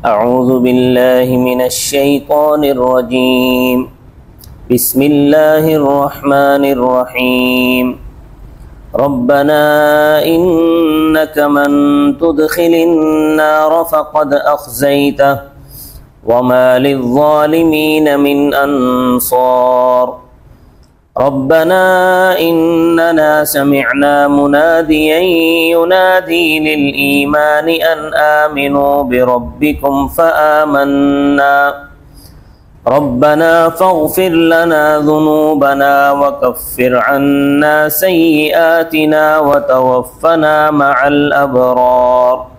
اعوذ باللہ من الشیطان الرجیم بسم اللہ الرحمن الرحیم ربنا انک من تدخل النار فقد اخزیتہ وما للظالمین من انصار ربنا اننا سمعنا منادیا ينادي للإيمان ان آمنوا بربكم فآمنا ربنا فاغفر لنا ذنوبنا وكفر عنا سيئاتنا وتوفنا مع الأبرار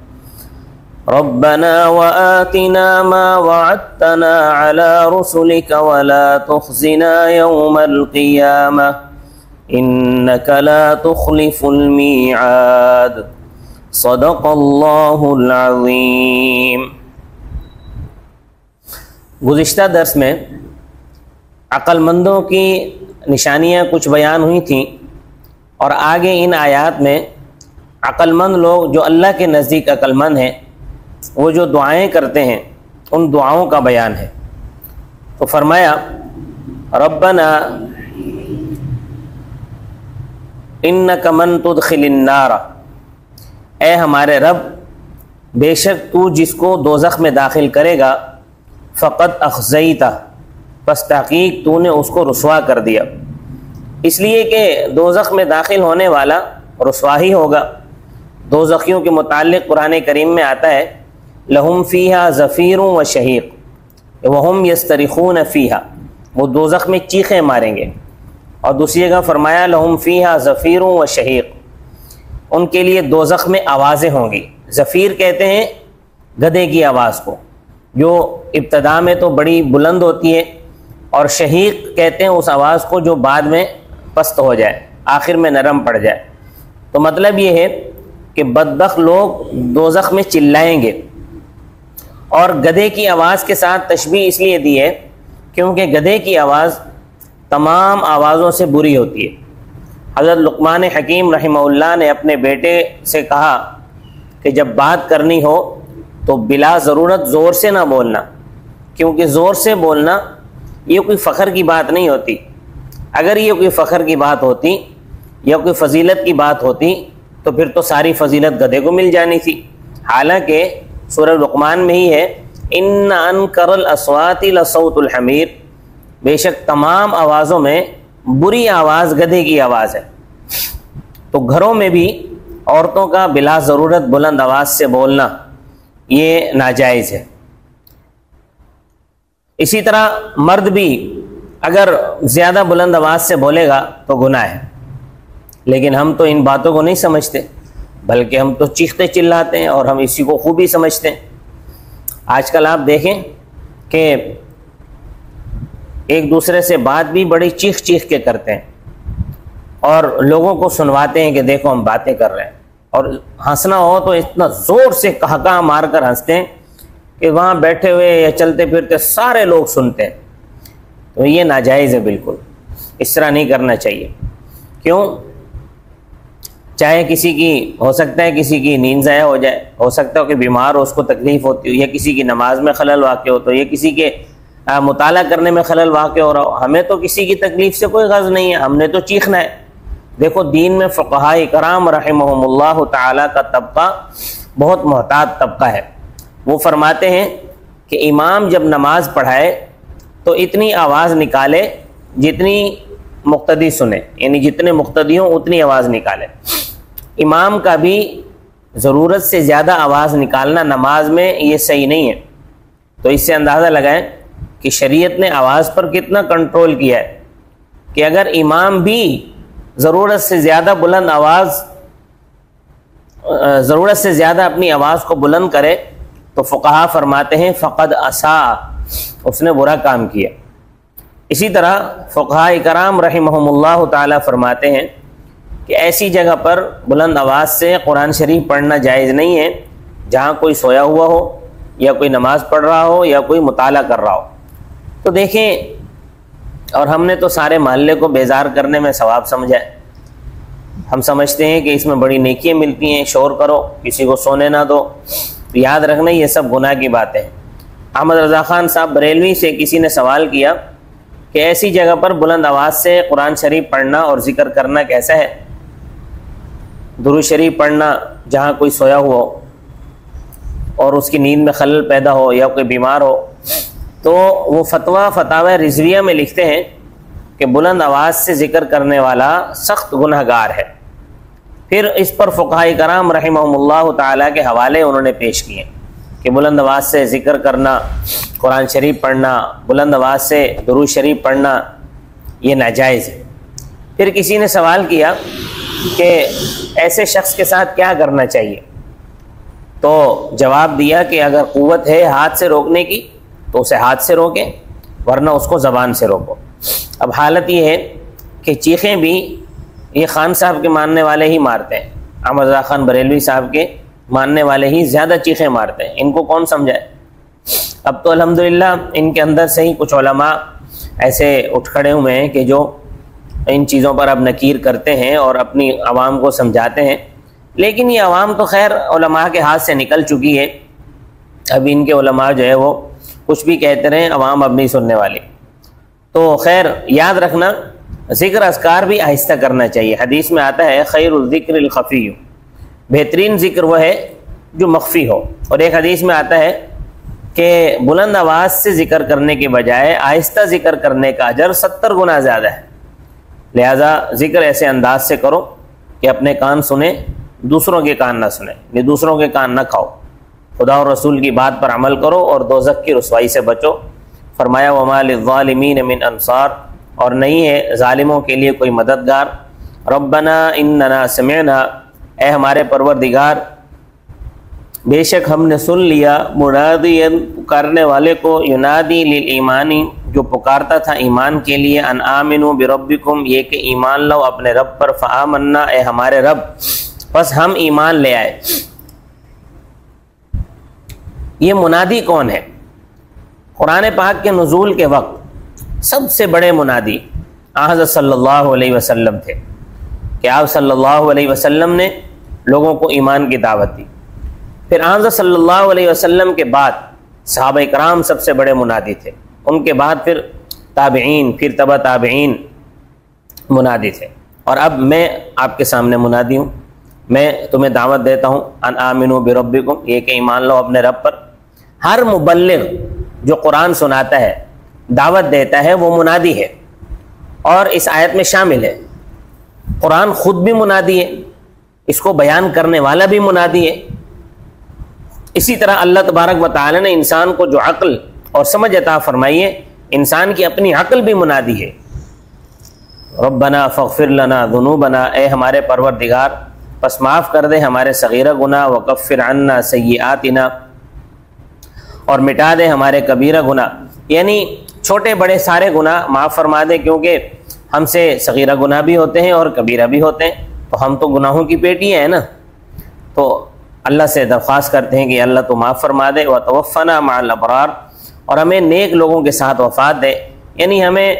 ربنا وآتنا ما وعدتنا على رسلك ولا تخزنا يوم القيامة إنك لا تخلف الميعاد صدق اللہ العظیم۔ گزشتہ درس میں عقل مندوں کی نشانیاں کچھ بیان ہوئی تھیں، اور آگے ان آیات میں عقل مند لوگ جو اللہ کے نزدیک عقل مند ہیں وہ جو دعائیں کرتے ہیں ان دعاؤں کا بیان ہے۔ تو فرمایا ربنا انک من تدخل النار، اے ہمارے رب بے شک تو جس کو دوزخ میں داخل کرے گا فقط اخزیتہ، پس تحقیق تو نے اس کو رسوا کر دیا، اس لیے کہ دوزخ میں داخل ہونے والا رسوا ہی ہوگا۔ دوزخیوں کے متعلق قرآن کریم میں آتا ہے لہم فیہا زفیر و شہیق وہم یسترخون فیہا، وہ دوزخ میں چیخیں ماریں گے۔ اور دوسری جگہ فرمایا لہم فیہا زفیر و شہیق، ان کے لیے دوزخ میں آوازیں ہوں گی۔ زفیر کہتے ہیں گدھے کی آواز کو، جو ابتدا میں تو بڑی بلند ہوتی ہے، اور شہیق کہتے ہیں اس آواز کو جو بعد میں پست ہو جائے، آخر میں نرم پڑ جائے۔ تو مطلب یہ ہے کہ بدبخت لوگ دوزخ میں چلائیں گے، اور گدھے کی آواز کے ساتھ تشبیہ اس لیے دی ہے کیونکہ گدھے کی آواز تمام آوازوں سے بری ہوتی ہے۔ حضرت لقمان حکیم رحمہ اللہ نے اپنے بیٹے سے کہا کہ جب بات کرنی ہو تو بلا ضرورت زور سے نہ بولنا، کیونکہ زور سے بولنا یہ کوئی فخر کی بات نہیں ہوتی۔ اگر یہ کوئی فخر کی بات ہوتی یا کوئی فضیلت کی بات ہوتی تو پھر تو ساری فضیلت گدھے کو مل جانی تھی۔ حالانکہ سورہ لقمان میں ہی ہے ان انکر الاصوات لصوت الحمیر، بے شک تمام آوازوں میں بری آواز گدھے کی آواز ہے۔ تو گھروں میں بھی عورتوں کا بلا ضرورت بلند آواز سے بولنا یہ ناجائز ہے۔ اسی طرح مرد بھی اگر زیادہ بلند آواز سے بولے گا تو گناہ ہے، لیکن ہم تو ان باتوں کو نہیں سمجھتے، بلکہ ہم تو چیختے چلاتے ہیں اور ہم اسی کو خوبی سمجھتے ہیں۔ آج کل آپ دیکھیں کہ ایک دوسرے سے بات بھی بڑی چیخ چیخ کے کرتے ہیں، اور لوگوں کو سنواتے ہیں کہ دیکھو ہم باتیں کر رہے ہیں، اور ہنسنا ہو تو اتنا زور سے کہا مار کر ہنستے ہیں کہ وہاں بیٹھے ہوئے یا چلتے پھرتے سارے لوگ سنتے ہیں۔ تو یہ ناجائز ہے، بالکل اس طرح نہیں کرنا چاہیے۔ کیوں؟ چاہے کسی کی ہو سکتا ہے کسی کی نیند ضائع ہو جائے، ہو سکتا ہے کہ بیمار ہو، اس کو تکلیف ہوتی ہو، یا کسی کی نماز میں خلل واقع ہو، تو یہ کسی کے مطالعہ کرنے میں خلل واقع ہو رہا ہو۔ ہمیں تو کسی کی تکلیف سے کوئی غرض نہیں ہے، ہم نے تو چیخنا ہے۔ دیکھو دین میں فقہاء کرام رحمہم اللہ تعالیٰ کا طبقہ بہت محتاط طبقہ ہے۔ وہ فرماتے ہیں کہ امام جب نماز پڑھائے تو اتنی آواز نکالے جتنی مقتدی سنے، یعنی جتنے مقتدی ہوں اتنی آواز نکالے۔ امام کا بھی ضرورت سے زیادہ آواز نکالنا نماز میں یہ صحیح نہیں ہے۔ تو اس سے اندازہ لگائیں کہ شریعت نے آواز پر کتنا کنٹرول کیا ہے، کہ اگر امام بھی ضرورت سے زیادہ بلند آواز ضرورت سے زیادہ اپنی آواز کو بلند کرے تو فقہا فرماتے ہیں فقد اساء، اس نے برا کام کیا۔ اسی طرح فقہاء کرام رحمہم اللہ تعالی فرماتے ہیں کہ ایسی جگہ پر بلند آواز سے قرآن شریف پڑھنا جائز نہیں ہے جہاں کوئی سویا ہوا ہو، یا کوئی نماز پڑھ رہا ہو، یا کوئی مطالعہ کر رہا ہو۔ تو دیکھیں، اور ہم نے تو سارے محلے کو بیزار کرنے میں ثواب سمجھا ہے۔ ہم سمجھتے ہیں کہ اس میں بڑی نیکیاں ملتی ہیں، شور کرو، کسی کو سونے نہ دو، تو یاد رکھنا یہ سب گناہ کی باتیں ہیں۔ احمد رضا خان صاحب بریلوی سے کسی نے سوال کیا کہ ایسی جگہ پر بلند آواز سے قرآن شریف پڑھنا اور ذکر کرنا کیسا ہے؟ درود شریف پڑھنا جہاں کوئی سویا ہوا ہو اور اس کی نیند میں خلل پیدا ہو یا کوئی بیمار ہو، تو وہ فتاوی رضویہ میں لکھتے ہیں کہ بلند آواز سے ذکر کرنے والا سخت گناہ گار ہے۔ پھر اس پر فقہاء کرام رحمہم اللہ تعالیٰ کے حوالے انہوں نے پیش کیے کہ بلند آواز سے ذکر کرنا، قرآن شریف پڑھنا، بلند آواز سے درود شریف پڑھنا یہ ناجائز ہے۔ پھر کسی نے سوال کیا کہ ایسے شخص کے ساتھ کیا کرنا چاہیے، تو جواب دیا کہ اگر قوت ہے ہاتھ سے روکنے کی تو اسے ہاتھ سے روکیں، ورنہ اس کو زبان سے روکو۔ اب حالت یہ ہے کہ چیخیں بھی یہ خان صاحب کے ماننے والے ہی مارتے ہیں، احمد رضا خان بریلوی صاحب کے ماننے والے ہی زیادہ چیخیں مارتے ہیں، ان کو کون سمجھائے؟ اب تو الحمدللہ ان کے اندر سے ہی کچھ علماء ایسے اٹھ کھڑے ہوئے ہیں کہ جو ان چیزوں پر اب نکیر کرتے ہیں اور اپنی عوام کو سمجھاتے ہیں، لیکن یہ عوام تو خیر علماء کے ہاتھ سے نکل چکی ہے۔ اب ان کے علماء جو ہے وہ کچھ بھی کہتے رہیں، عوام اب نہیں سننے والی۔ تو خیر یاد رکھنا ذکر اذکار بھی آہستہ کرنا چاہیے۔ حدیث میں آتا ہے خیر الذکر الخفی، بہترین ذکر وہ ہے جو مخفی ہو، اور ایک حدیث میں آتا ہے کہ بلند آواز سے ذکر کرنے کے بجائے آہستہ ذکر کرنے کا اجر 70 گنا زیادہ ہے۔ لہذا ذکر ایسے انداز سے کرو کہ اپنے کان سنیں، دوسروں کے کان نہ سنیں، یہ دوسروں کے کان نہ کھاؤ، خدا اور رسول کی بات پر عمل کرو اور دوزخ کی رسوائی سے بچو۔ فرمایا وَمَا لِلظَّالِمِينَ مِنْ أَنصَارٍ، اور نہیں ہے ظالموں کے لیے کوئی مددگار۔ ربنا اننا سمعنا، اے ہمارے پروردگار بے شک ہم نے سن لیا، منادیا پکارنے والے کو، ینادی للایمانی جو پکارتا تھا ایمان کے لیے، ان آمنوا بربکم یہ کہ ایمان لو اپنے رب پر، فآمنا اے ہمارے رب بس ہم ایمان لے آئے۔ یہ منادی کون ہے؟ قرآن پاک کے نزول کے وقت سب سے بڑے منادی حضرت صلی اللہ علیہ وسلم تھے کہ آپ صلی اللہ علیہ وسلم نے لوگوں کو ایمان کی دعوت دی۔ پھر حضرت صلی اللہ علیہ وسلم کے بعد صحابہ کرام سب سے بڑے منادی تھے، ان کے بعد پھر تابعین، پھر تبع تابعین منادی تھے، اور اب میں آپ کے سامنے منادی ہوں۔ میں تمہیں دعوت دیتا ہوں ان آمنوا بربکم، یہ کہ ایمان لو اپنے رب پر۔ ہر مبلغ جو قرآن سناتا ہے، دعوت دیتا ہے، وہ منادی ہے، اور اس آیت میں شامل ہے۔ قرآن خود بھی منادی ہے، اس کو بیان کرنے والا بھی منادی ہے۔ اسی طرح اللہ تبارک و تعالی نے انسان کو جو عقل اور سمجھ عطا فرمائی ہے، انسان کی اپنی عقل بھی منادی ہے۔ ربنا فاغفر لنا ذنوبنا، اے ہمارے پروردگار پس معاف کر دے ہمارے صغیرہ گناہ، وکفر عنا سیئاتنا، اور مٹا دے ہمارے کبیرہ گناہ، یعنی چھوٹے بڑے سارے گناہ معاف فرما دے، کیونکہ ہم سے صغیرہ گناہ بھی ہوتے ہیں اور کبیرہ بھی ہوتے ہیں، تو ہم تو گناہوں کی پیٹی ہیں نا۔ تو اللہ سے درخواست کرتے ہیں کہ اللہ تو معاف فرما دے، وتوفنا مع الابرار، اور ہمیں نیک لوگوں کے ساتھ وفات دے، یعنی ہمیں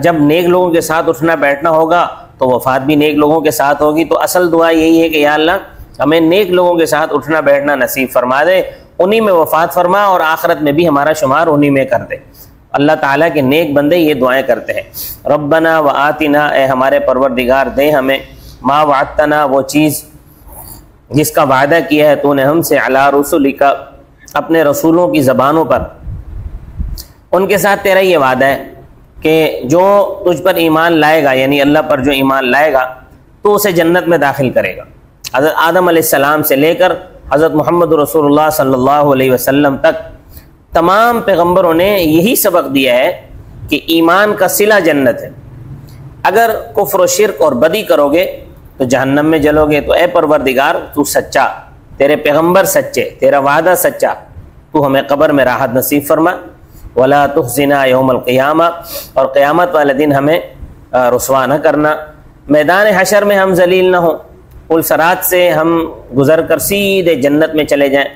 جب نیک لوگوں کے ساتھ اٹھنا بیٹھنا ہوگا تو وفات بھی نیک لوگوں کے ساتھ ہوگی۔ تو اصل دعا یہی ہے کہ یا اللہ ہمیں نیک لوگوں کے ساتھ اٹھنا بیٹھنا نصیب فرما دے، انہی میں وفات فرما، اور آخرت میں بھی ہمارا شمار انہی میں کر دے۔ اللہ تعالیٰ کے نیک بندے یہ دعائیں کرتے ہیں۔ ربنا وآتنا، اے ہمارے پروردگار دے ہمیں، ما وعدتنا وہ چیز جس کا وعدہ کیا ہے تو نے ہم سے، علی رسولک اپنے رسولوں کی زبانوں پر، ان کے ساتھ تیرا یہ وعدہ ہے کہ جو تجھ پر ایمان لائے گا، یعنی اللہ پر جو ایمان لائے گا تو اسے جنت میں داخل کرے گا۔ حضرت آدم علیہ السلام سے لے کر حضرت محمد رسول اللہ صلی اللہ علیہ وسلم تک تمام پیغمبروں نے یہی سبق دیا ہے کہ ایمان کا صلہ جنت ہے۔ اگر کفر و شرک اور بدی کرو گے تو جہنم میں جلو گے۔ تو اے پروردگار تو سچا، تیرے پیغمبر سچے، تیرا وعدہ سچا، تو ہمیں قبر میں راحت نصیب فرما، ولا تخزنا یوم القیامہ، اور قیامت والے دن ہمیں رسوا نہ کرنا، میدان حشر میں ہم ذلیل نہ ہوں، پل صراط سے ہم گزر کر سیدھے جنت میں چلے جائیں،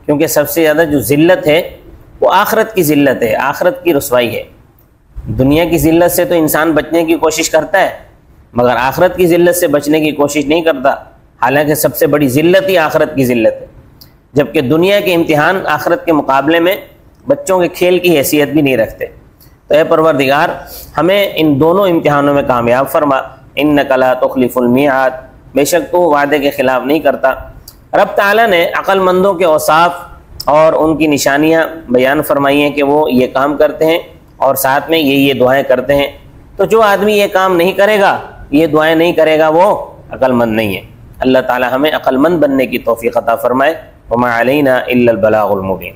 کیونکہ سب سے زیادہ جو ذلت ہے وہ آخرت کی ذلت ہے، آخرت کی رسوائی ہے۔ دنیا کی ذلت سے تو انسان بچنے کی کوشش کرتا ہے، مگر آخرت کی ذلت سے بچنے کی کوشش نہیں کرتا، حالانکہ سب سے بڑی ذلت ہی آخرت کی ذلت ہے۔ جبکہ دنیا کے امتحان آخرت کے مقابلے میں بچوں کے کھیل کی حیثیت بھی نہیں رکھتے۔ تو اے پروردگار ہمیں ان دونوں امتحانوں میں کامیاب فرما، انک لا تخلف المیعاد، بے شک تو وعدے کے خلاف نہیں کرتا۔ رب تعالیٰ نے عقل مندوں کے اوصاف اور ان کی نشانیاں بیان فرمائی ہیں کہ وہ یہ کام کرتے ہیں اور ساتھ میں یہ دعائیں کرتے ہیں۔ تو جو آدمی یہ کام نہیں کرے گا، یہ دعائیں نہیں کرے گا، وہ عقل مند نہیں ہے۔ اللہ تعالیٰ ہمیں عقل مند بننے کی توفیق عطا فرمائے۔ وما علینا الا البلاغ المبین۔